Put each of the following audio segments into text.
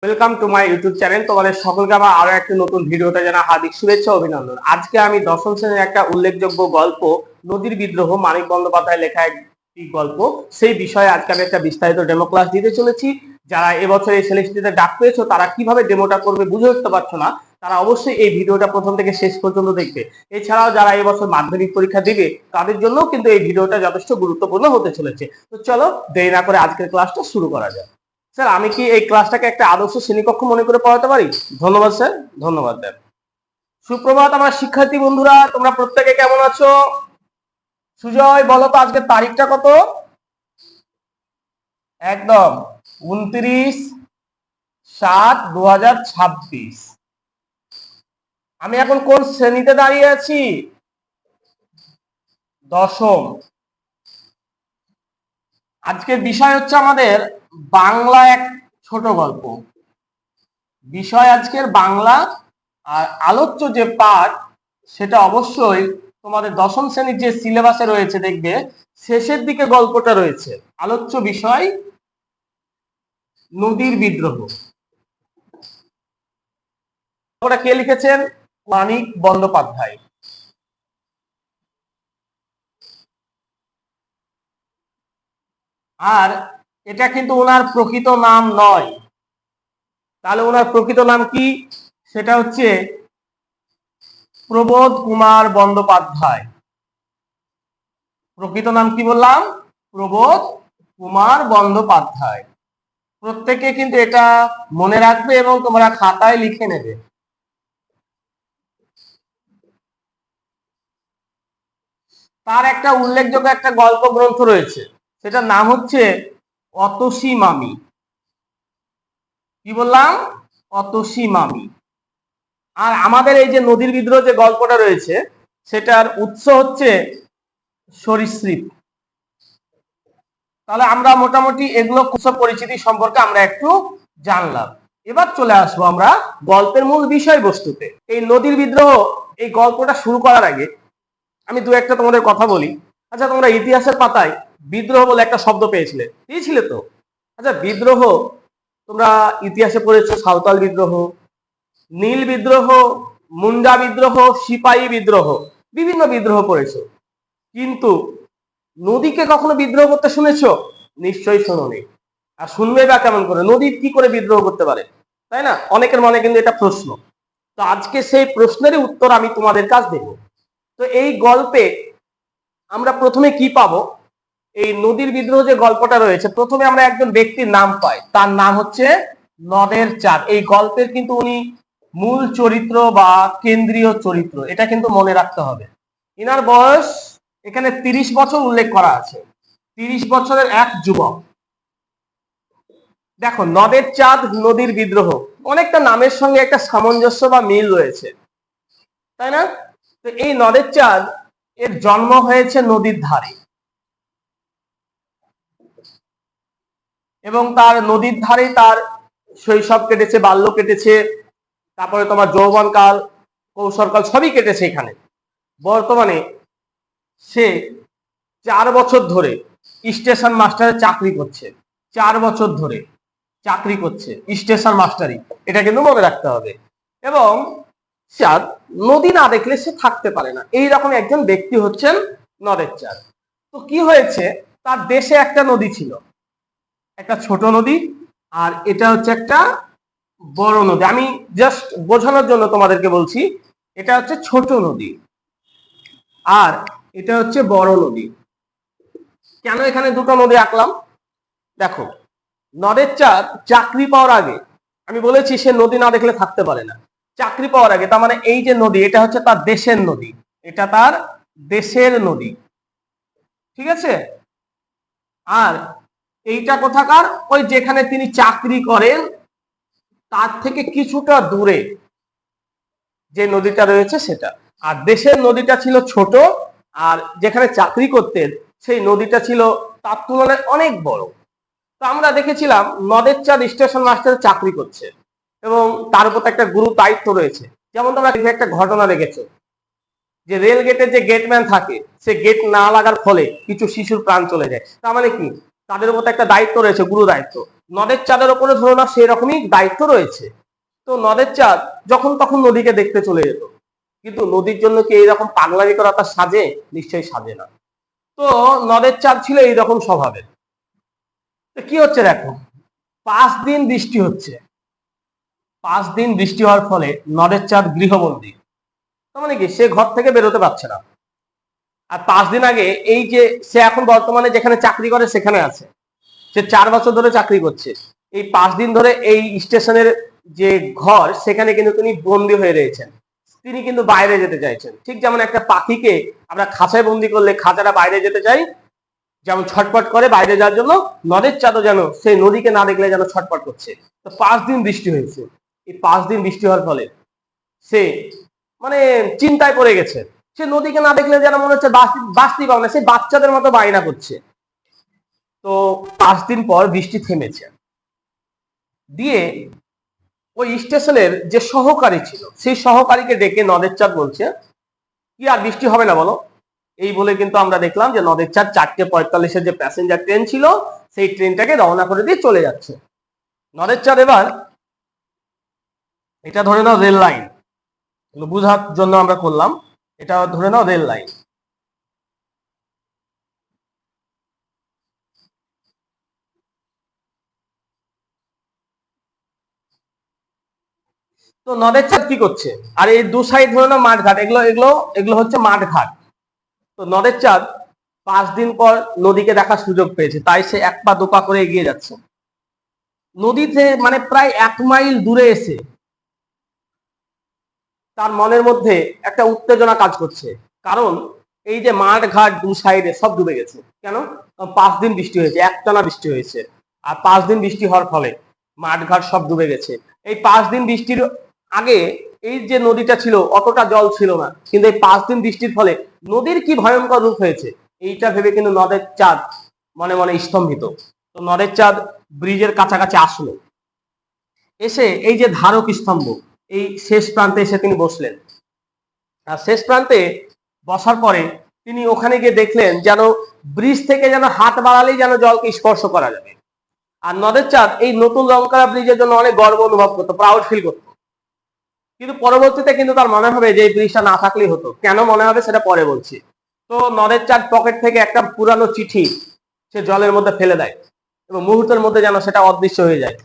Welcome to my YouTube channel. তোমাদের সকলকে আমার আরো একটা নতুন ভিডিওতে জানা হার্দিক শুভেচ্ছা অভিনন্দন। আজকে আমি দশম শ্রেণীর একটা উল্লেখযোগ্য গল্প, নদীর বিদ্রোহ, মানিক বন্দ্যোপাধ্যায় লেখা একটি গল্প, সেই বিষয়ে আজকে আমি একটা বিস্তারিত ডেমো ক্লাস দিতে চলেছি। যারা এবছর এই সেলেস্টিতে ডাক পেয়েছো তারা কিভাবে ডেমোটা করবে বুঝে উঠতে পারছো না, তারা অবশ্যই এই ভিডিওটা প্রথম থেকে শেষ পর্যন্ত দেখবে। এছাড়াও যারা এবছর মাধ্যমিক পরীক্ষা দিবে তাদের জন্য কিন্তু এই ভিডিওটা যথেষ্ট গুরুত্বপূর্ণ হতে চলেছে। তো চলো দেরি না করে আজকের ক্লাসটা শুরু করা যাক। স্যার, আমি কি এই ক্লাসটাকে একটা আদর্শ শ্রেণীকক্ষ মনে করে পড়াতে পারি? ধন্যবাদ স্যার, ধন্যবাদ দেন। সুপ্রভাত আমার শিক্ষার্থী বন্ধুরা, তোমরা প্রত্যেকে কেমন আছো? সুজয় বলো তো আজকে তারিখটা কত? একদম 29/7/2026। আমি এখন কোন শ্রেণীতে দাঁড়িয়ে আছি? দশম। আজকের বিষয় হচ্ছে আমাদের বাংলা এক ছোট গল্প। বিষয় আজকের বাংলা, আর আলোচ্য যে পাঠ সেটা অবশ্যই তোমাদের দশম শ্রেণীর যে সিলেবাসে রয়েছে, দেখবে শেষের দিকে গল্পটা রয়েছে। আলোচ্য বিষয় নদীর বিদ্রোহ। ওটা কে লিখেছেন? মানিক বন্দ্যোপাধ্যায়। আর এটা কিন্তু ওনার প্রকৃত নাম নয়। তাহলে ওনার প্রকৃত নাম কি? সেটা হচ্ছে প্রবোধ কুমার বন্দ্যোপাধ্যায়। প্রকৃত নাম কি বললাম? প্রবোধ কুমার বন্দ্যোপাধ্যায়। প্রত্যেকে কিন্তু এটা মনে রাখবে এবং তোমরা খাতায় লিখে নেবে। তার একটা উল্লেখযোগ্য একটা গল্প গ্রন্থ রয়েছে, সেটার নাম হচ্ছে অতসী মামি। কি বললাম? অতসী মামি। আর আমাদের এই যে নদীর বিদ্রোহ যে গল্পটা রয়েছে, সেটার উৎস হচ্ছে সরীসৃপ। তাহলে আমরা মোটামুটি এগুলো কিছু পরিচিতি সম্পর্কে আমরা একটু জানলাম। এবার চলে আসবো আমরা গল্পের মূল বিষয়বস্তুতে। এই নদীর বিদ্রোহ এই গল্পটা শুরু করার আগে আমি দু একটা তোমাদের কথা বলি। আচ্ছা, তোমরা ইতিহাসের পাতায় বিদ্রোহ বলে একটা শব্দ পেয়েছিলে তো? আচ্ছা, বিদ্রোহ তোমরা ইতিহাসে পড়েছো সাঁওতাল বিদ্রোহ, নীল বিদ্রোহ, মুন্ডা বিদ্রোহ, সিপাহী বিদ্রোহ, বিভিন্ন বিদ্রোহ পড়েছো। কিন্তু নদীকে কখনো বিদ্রোহ করতে শুনেছো? নিশ্চয়ই শোনোনি। আর শুনবে বা কেমন করে? নদী কি করে বিদ্রোহ করতে পারে, তাই না? অনেকের মনে কিন্তু এটা প্রশ্ন। তো আজকে সেই প্রশ্নেরই উত্তর আমি তোমাদের কাছ দেব। তো এই গল্পে আমরা প্রথমে কি পাবো? এই নদীর বিদ্রোহ যে গল্পটা রয়েছে, প্রথমে আমরা একজন ব্যক্তির নাম পাই, তার নাম হচ্ছে নদের চাঁদ। এই গল্পের কিন্তু উনি মূল চরিত্র বা কেন্দ্রীয় চরিত্র, এটা কিন্তু মনে রাখতে হবে। ইনার বয়স এখানে 30 বছর উল্লেখ করা আছে। 30 বছরের এক যুবক। দেখো, নদের চাঁদ, নদীর বিদ্রোহ, অনেকটা নামের সঙ্গে একটা সামঞ্জস্য বা মিল রয়েছে, তাই না? তো এই নদের চাঁদ এর জন্ম হয়েছে নদীর ধারে, এবং তার নদীর ধারেই তার শৈশব কেটেছে, বাল্য কেটেছে, তারপরে তোমার যৌবনকাল, কৈশোরকাল সবই কেটেছে এখানে। বর্তমানে সে 4 বছর ধরে স্টেশন মাস্টারের চাকরি করছে। 4 বছর ধরে চাকরি করছে স্টেশন মাস্টারি, এটা কিন্তু মনে রাখতে হবে। এবং চাঁদ নদী না দেখলে সে থাকতে পারে না, এইরকম একজন ব্যক্তি হচ্ছেন নদের চাঁদ। তো কি হয়েছে, তার দেশে একটা নদী ছিল, একটা ছোট নদী, আর এটা হচ্ছে একটা বড় নদী। আমি জাস্ট বোঝানোর জন্য তোমাদেরকে বলছি, এটা হচ্ছে ছোট নদী আর এটা হচ্ছে বড় নদী। কেন এখানে দুটো নদী আঁকলাম? দেখো, নদের চাঁদ চাকরি পাওয়ার আগে, আমি বলেছি সে নদী না দেখলে থাকতে পারে না। চাকরি পাওয়ার আগে, তার মানে এই যে নদী, এটা হচ্ছে তার দেশের নদী, এটা তার দেশের নদী, ঠিক আছে? আর এইটা কোথাকার? ওই যেখানে তিনি চাকরি করেন তার থেকে কিছুটা দূরে যে নদীটা রয়েছে সেটা। আর দেশের নদীটা ছিল ছোট, আর যেখানে চাকরি করতেন সেই নদীটা ছিল তার তুলনায় অনেক বড়। তো আমরা দেখেছিলাম নদের চাঁদ স্টেশন মাস্টার চাকরি করছে এবং তার উপর একটা গুরু দায়িত্ব রয়েছে। যেমন তোমরা একটা ঘটনা দেখেছো যে রেল গেটের যে গেটম্যান থাকে, সে গেট না লাগার ফলে কিছু শিশুর প্রাণ চলে যায়। তার মানে কি? তাদের উপর একটা দায়িত্ব রয়েছে, গুরু দায়িত্ব। নদের চাঁদের উপরে ধরো না সেই রকমই দায়িত্ব রয়েছে। তো নদের চাঁদ যখন তখন নদীকে দেখতে চলে যেত, কিন্তু নদীর জন্য কি এইরকম পাগলামি করা তার সাজে? নিশ্চয়ই সাজে না। তো নদের চাঁদ ছিল এইরকম স্বভাবের। তো কি হচ্ছে দেখো, 5 দিন বৃষ্টি হচ্ছে। 5 দিন বৃষ্টি হওয়ার ফলে নদের চাঁদ গৃহবন্দী। তার মানে কি, সে ঘর থেকে বেরোতে পারছে না। আর 5 দিন আগে এই যে সে এখন বর্তমানে যেখানে চাকরি করে সেখানে আছে, সে 4 বছর ধরে চাকরি করছে। এই 5 দিন ধরে এই স্টেশনের যে ঘর সেখানে কিন্তু তিনি বন্দী হয়ে রয়েছেন। তিনি কিন্তু বাইরে যেতে চাইছেন, ঠিক যেমন একটা পাখিকে আমরা খাঁচায় বন্দি করলে খাঁচাটা বাইরে যেতে চাই, যেমন ছটপট করে বাইরে যাওয়ার জন্য, নদের চাঁদও যেন সেই নদীকে না দেখলে যেন ছটপট করছে। তো 5 দিন বৃষ্টি হয়েছে। এই 5 দিন বৃষ্টি হওয়ার ফলে সে মানে চিন্তায় পড়ে গেছে। সে নদীকে না দেখলে যেন মনে হচ্ছে বাঁচতেই পাবে না, সে বাচ্চাদের মতো বায়না করছে। তো 5 দিন পর বৃষ্টি থেমেছে। দিয়ে ওই স্টেশনের যে সহকারী ছিল সেই সহকারীকে ডেকে নদের চাঁদ বলছে, কি আর বৃষ্টি হবে না বলো? এই বলে কিন্তু আমরা দেখলাম যে নদের চাঁদ 4:45-এর যে প্যাসেঞ্জার ট্রেন ছিল সেই ট্রেনটাকে রওনা করে দিয়ে চলে যাচ্ছে। নদের চাঁদ এবার, এটা ধরে নাও রেল লাইন, বুঝার জন্য আমরা করলাম, এটা ধরে নাও রেল লাইন। তো নদের চাঁদ কি করছে, আর এই দু সাইড ধরে নাও মাঠ ঘাট, এগুলো এগুলো এগুলো হচ্ছে মাঠ ঘাট। তো নদের চাঁদ 5 দিন পর নদীকে দেখার সুযোগ পেয়েছে, তাই সে 1 পা 2 পা করে এগিয়ে যাচ্ছে। নদীতে মানে প্রায় 1 মাইল দূরে এসে তার মনের মধ্যে একটা উত্তেজনা কাজ করছে। কারণ এই যে মাঠ ঘাট দু সাইডে সব ডুবে গেছে। কেন? 5 দিন বৃষ্টি হয়েছে, একটানা বৃষ্টি হয়েছে। আর 5 দিন বৃষ্টি হওয়ার ফলে মাঠ ঘাট সব ডুবে গেছে। এই 5 দিন বৃষ্টির আগে এই যে নদীটা ছিল অতটা জল ছিল না, কিন্তু এই 5 দিন বৃষ্টির ফলে নদীর কি ভয়ঙ্কর রূপ হয়েছে এইটা ভেবে কিন্তু নদের চাঁদ মনে মনে স্তম্ভিত। তো নদের চাঁদ ব্রিজের কাছাকাছি আসলো, এসে এই যে ধারক স্তম্ভ এই শেষ প্রান্তে এসে তিনি বসলেন। আর শেষ প্রান্তে বসার পরে তিনি ওখানে গিয়ে দেখলেন যেন ব্রিজ থেকে যেন হাত বাড়ালেই যেন জলকে স্পর্শ করা যাবে। আর নদের চাঁদ এই নতুন রং করা ব্রিজের জন্য অনেক গর্ব অনুভব করতো, প্রাউড ফিল করতো। কিন্তু পরবর্তীতে কিন্তু তার মনে হবে যে এই ব্রিজটা না থাকলেই হতো। কেন মনে হবে সেটা পরে বলছি। তো নদের চাঁদ পকেট থেকে একটা পুরানো চিঠি সে জলের মধ্যে ফেলে দেয় এবং মুহূর্তের মধ্যে যেন সেটা অদৃশ্য হয়ে যায়।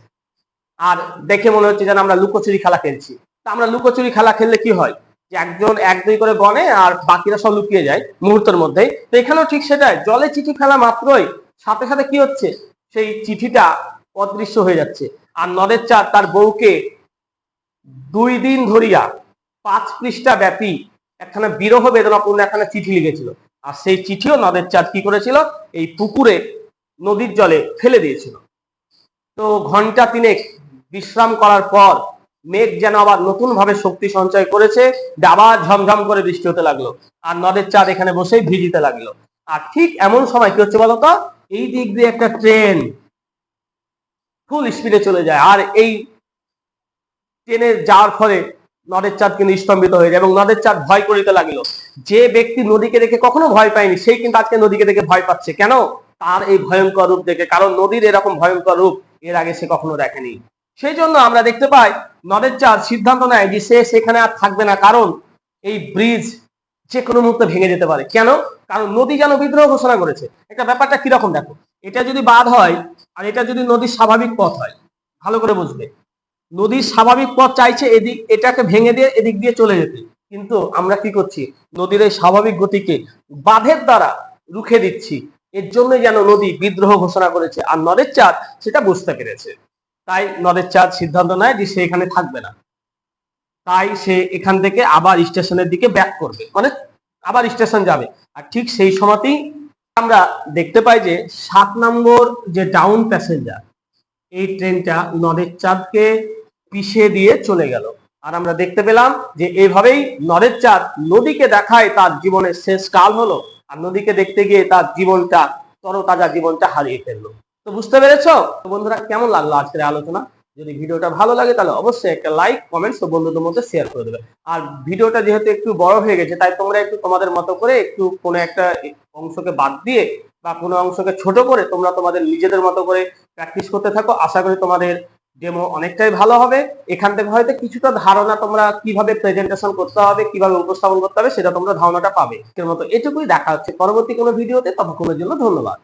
আর দেখে মনে হচ্ছে যেন আমরা লুকোচুরি খেলা খেলছি। তা আমরা লুকোচুরি খেলা খেললে কি হয়, যে একজন 1 2 করে গনে আর বাকিরা সব লুকিয়ে যায় মুহূর্তের মধ্যেই। তো এখানেও ঠিক সেটাই, জলে চিঠি ফেলা মাত্রই সাথে সাথে কি হচ্ছে, সেই চিঠিটা অদৃশ্য হয়ে যাচ্ছে। আর নদের চাঁদ তার বউকে 2 দিন ধরিয়া 5 পৃষ্ঠা ব্যাপী একখানা বিরহ বেদনাপূর্ণ একখানা চিঠি লিখেছিল। আর সেই চিঠিও নদের চাঁদ কি করেছিল, এই পুকুরে নদীর জলে ফেলে দিয়েছিল। তো ঘন্টা 3 বিশ্রাম করার পর মেঘ যেন আবার নতুন ভাবে শক্তি সঞ্চয় করেছে, আবার ঝমঝম করে বৃষ্টি হতে লাগলো। আর নদের চাঁদ এখানে বসেই ভিজিতে লাগলো। আর ঠিক এমন সময় কি হচ্ছে বলতো, এই দিক দিয়ে একটা ট্রেন ফুল স্পিডে চলে যায়। আর এই ট্রেনে যাওয়ার ফলে নদের চাঁদ কিন্তু স্তম্ভিত হয়ে যায় এবং নদের চাঁদ ভয় করিতে লাগিল। যে ব্যক্তি নদীকে দেখে কখনো ভয় পায়নি সেই কিন্তু আজকে নদীকে দেখে ভয় পাচ্ছে। কেন? তার এই ভয়ঙ্কর রূপ দেখে। কারণ নদীর এরকম ভয়ঙ্কর রূপ এর আগে সে কখনো দেখেনি। সেই জন্য আমরা দেখতে পাই নদের চাঁদ সিদ্ধান্ত নেয় যে সে সেখানে আর থাকবে না, কারণ এই ব্রিজ যে কোনো মুহূর্তে ভেঙে যেতে পারে। কেন? কারণ নদী যেন বিদ্রোহ ঘোষণা করেছে। একটা ব্যাপারটা কিরকম দেখো, এটা যদি বাঁধ হয় আর এটা যদি নদীর স্বাভাবিক পথ হয়, ভালো করে বুঝবে, নদীর স্বাভাবিক পথ চাইছে এদিক, এটাকে ভেঙে দিয়ে এদিক দিয়ে চলে যেতে, কিন্তু আমরা কি করছি, নদীর এই স্বাভাবিক গতিকে বাঁধের দ্বারা রুখে দিচ্ছি। এর জন্য যেন নদী বিদ্রোহ ঘোষণা করেছে। আর নদের চাঁদ সেটা বুঝতে পেরেছে, তাই নদের চাঁদ সিদ্ধান্ত নেয় যে সে এখানে থাকবে না। তাই সে এখান থেকে আবার স্টেশনের দিকে ব্যাক করবে, মানে আবার স্টেশন যাবে। আর ঠিক সেই সময়তেই আমরা দেখতে পাই যে 7 নম্বর যে ডাউন প্যাসেঞ্জার এই ট্রেনটা নদের চাঁদকে পিছিয়ে দিয়ে চলে গেল। আর আমরা দেখতে পেলাম যে এইভাবেই নদের চাঁদ নদীকে দেখায় তার জীবনের শেষ কাল হলো, আর নদীকে দেখতে গিয়ে তার জীবনটা, তরতাজা জীবনটা হারিয়ে ফেললো। তো বুঝতে পেরেছো তো বন্ধুরা, কেমন লাগলো আজকের আলোচনা? যদি ভিডিওটা ভালো লাগে তাহলে অবশ্যই একটা লাইক, কমেন্টস ও বন্ধুদের মধ্যে শেয়ার করে দেবে। আর ভিডিওটা যেহেতু একটু বড় হয়ে গেছে, তাই তোমরা একটু তোমাদের মতো করে একটু কোনো একটা অংশকে বাদ দিয়ে বা কোনো অংশকে ছোট করে তোমরা তোমাদের নিজেদের মতো করে প্র্যাকটিস করতে থাকো। আশা করি তোমাদের ডেমো অনেকটাই ভালো হবে। এখান থেকে হয়তো কিছুটা ধারণা তোমরা কিভাবে প্রেজেন্টেশন করতে হবে, কিভাবে উপস্থাপন করতে হবে সেটা তোমরা ধারণাটা পাবে। এর মতো এটুকুই, দেখা হচ্ছে পরবর্তী কোনো ভিডিওতে। ততক্ষণের জন্য ধন্যবাদ।